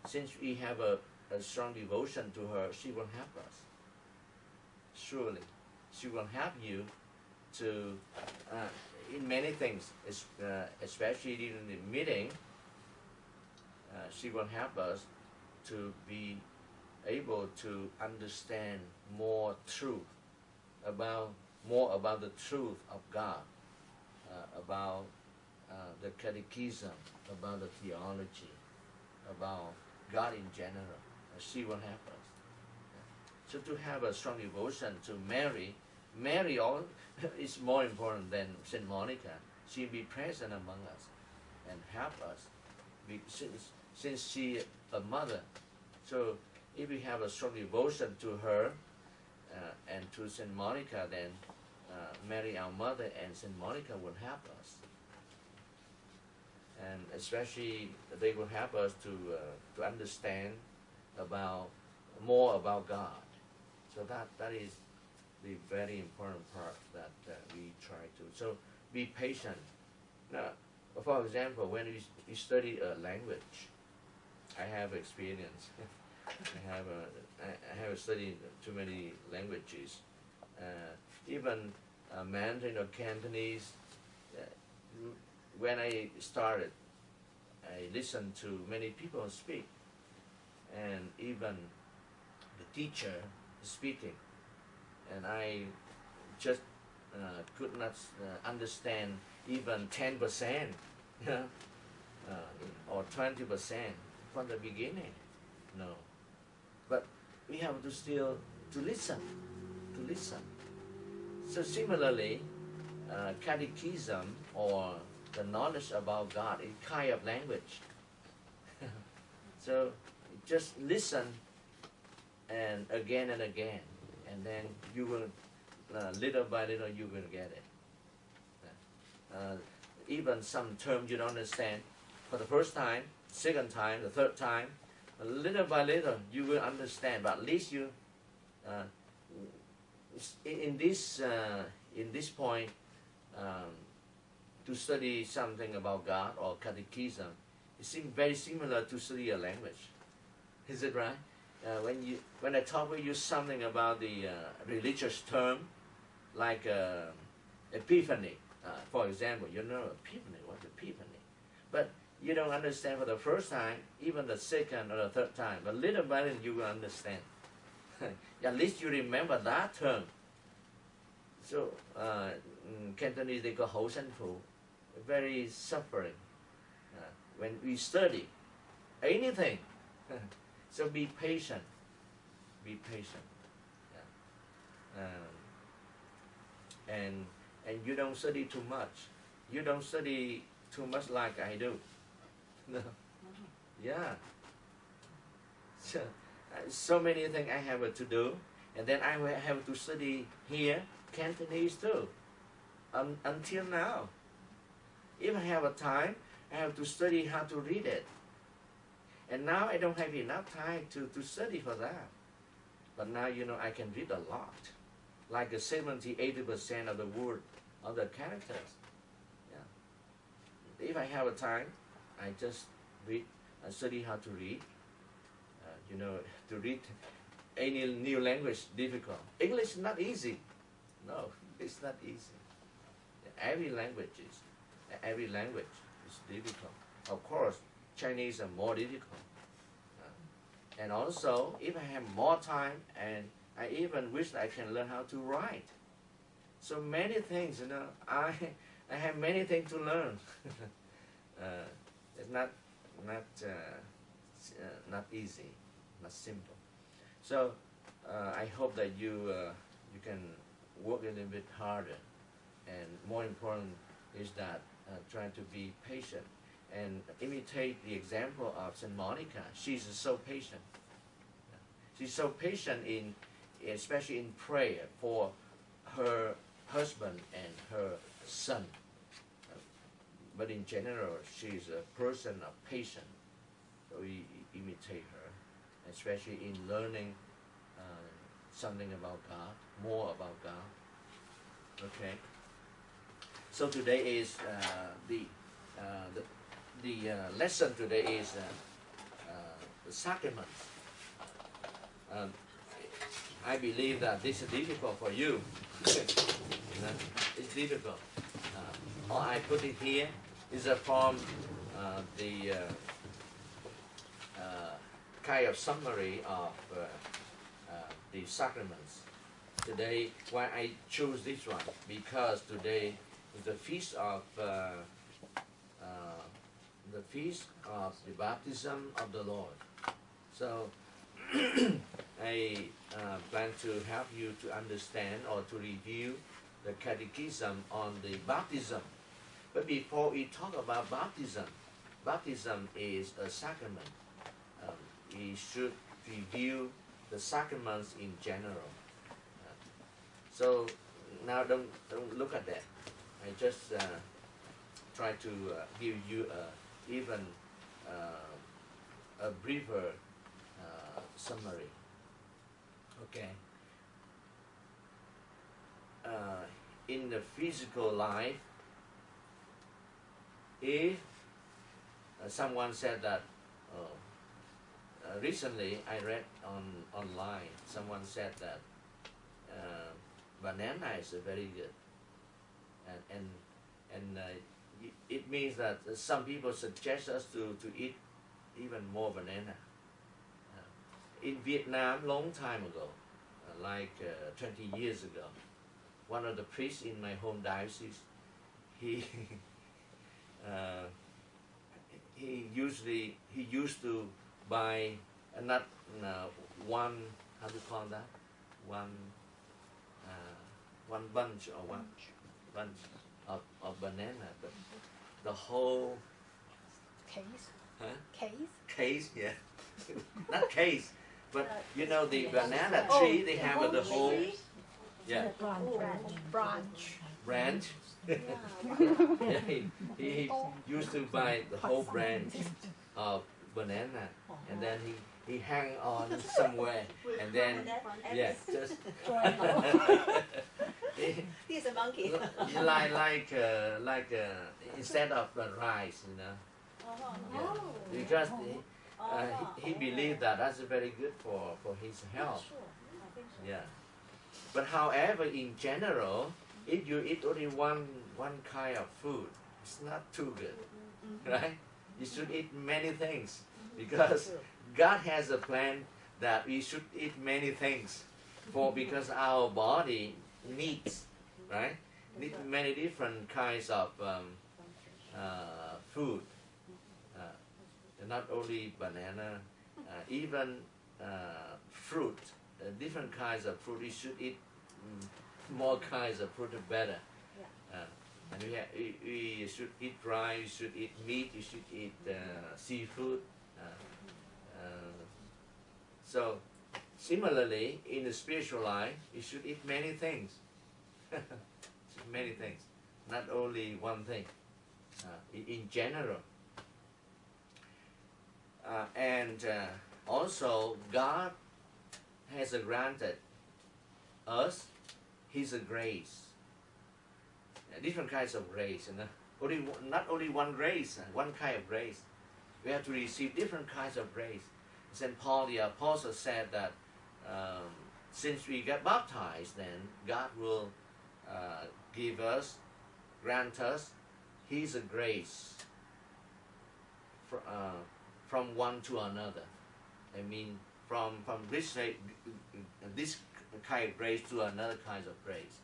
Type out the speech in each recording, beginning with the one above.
since we have a strong devotion to her, she will help us. Surely, she will help you to, in many things, especially in the meeting, she will help us to be able to understand more about the truth of God, about the catechism, about the theology, about God in general. She will help us. So to have a strong devotion to Mary, Mary is more important than Saint Monica. She will be present among us and help us, since she is a mother. So if we have a strong devotion to her and to Saint Monica, then Mary, our mother, and Saint Monica will help us. And especially they will help us to understand more about God. So that is the very important part that we try to. So be patient. Now, for example, when we study a language, I have experience. I have studied too many languages, even Mandarin or Cantonese. When I started, I listened to many people speak, and even the teacher speaking, and I just could not understand even 10%, or 20% from the beginning. No, but we have to still to listen. So similarly, catechism or the knowledge about God is kind of language. So just listen and again, and then you will, little by little, you will get it. Even some terms you don't understand, for the first time, second time, the third time, little by little you will understand. But at least you, in this point, to study something about God or catechism, it seems very similar to study a language. Is it right? When I talk with you something about the religious term, like epiphany, for example, you know epiphany, what's epiphany? But you don't understand for the first time, even the second or the third time, but little by little you will understand. At least you remember that term. So in Cantonese they call Hou San Fu, very suffering when we study anything. So be patient. Be patient. Yeah. And you don't study too much. You don't study too much like I do. No. Yeah. So many things I have to do, and then I will have to study here Cantonese too. Until now, if I have a time, I have to study how to read it. And now I don't have enough time to study for that. But now, I can read a lot, like 70–80% of the word, of the characters. Yeah. If I have a time, I just read and study how to read. To read any new language difficult. English is not easy. No, it's not easy. Every language is difficult. Of course, Chinese are more difficult. And also, if I have more time, and I even wish I can learn how to write. So many things, I have many things to learn. It's not easy, not simple. So I hope that you can work a little bit harder, and more important is that try to be patient and imitate the example of Saint Monica. She's so patient. She's so patient especially in prayer for her husband and her son. But in general, she's a person of patience. So we imitate her, especially in learning something about God, more about God. Okay. So today is the lesson today is the sacraments. Um, I believe that this is difficult for you. You know, it's difficult. All I put it here is from the kind of summary of the sacraments. Today, why I choose this one? Because today is the feast of the baptism of the Lord. So I plan to help you to understand or to review the catechism on the baptism. But before we talk about baptism, baptism is a sacrament. We should review the sacraments in general. So now don't look at that. I just try to give you even a briefer summary. Okay. In the physical life, if someone said that, recently I read online, someone said that banana is very good, and it means that some people suggest us to eat even more banana. In Vietnam, long time ago, like 20 years ago, one of the priests in my home diocese, he used to buy not one, how do you call that, one bunch or one bunch of banana, but the whole Case? huh? Case? Yeah. Not case, but you know the banana tree, they have the whole, yeah, branch. Yeah, he used to buy the whole branch of banana, and then he hang on somewhere, and then yeah, just He's a monkey. like instead of the rice, you know. Yeah. Because he believed that that's very good for his health. Yeah. But however, in general, if you eat only one kind of food, it's not too good, right? You should eat many things, because God has a plan that we should eat many things, because our body needs, right? Need many different kinds of food. Not only banana, even fruit, different kinds of fruit. We should eat more kinds of fruit, the better. And we should eat rice, we should eat meat, we should eat seafood. So similarly, in the spiritual life, we should eat many things. Many things, not only one thing, in general. And also, God has granted us His grace. Different kinds of grace, you know? Not only one grace, one kind of grace. We have to receive different kinds of grace. St. Paul the Apostle said that since we get baptized, then God will grant us His grace from one to another. I mean, from this kind of grace to another kind of grace,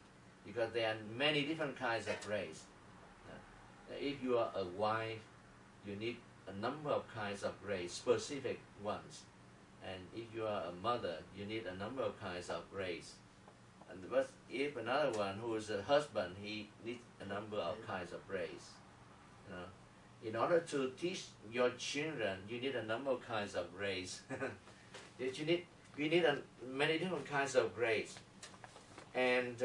because there are many different kinds of grace. If you are a wife, you need a number of kinds of grace, specific ones. And if you are a mother, you need a number of kinds of grace. But if another one who is a husband, he needs a number of kinds of grace. You know? In order to teach your children, you need a number of kinds of grace. You need many different kinds of grace. And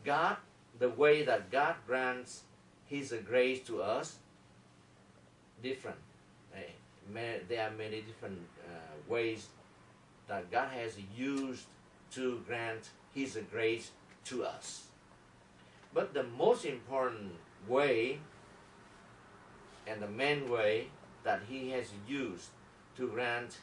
God, the way that God grants His grace to us, different. There are many different ways that God has used to grant His grace to us. But the most important way and the main way that He has used to grant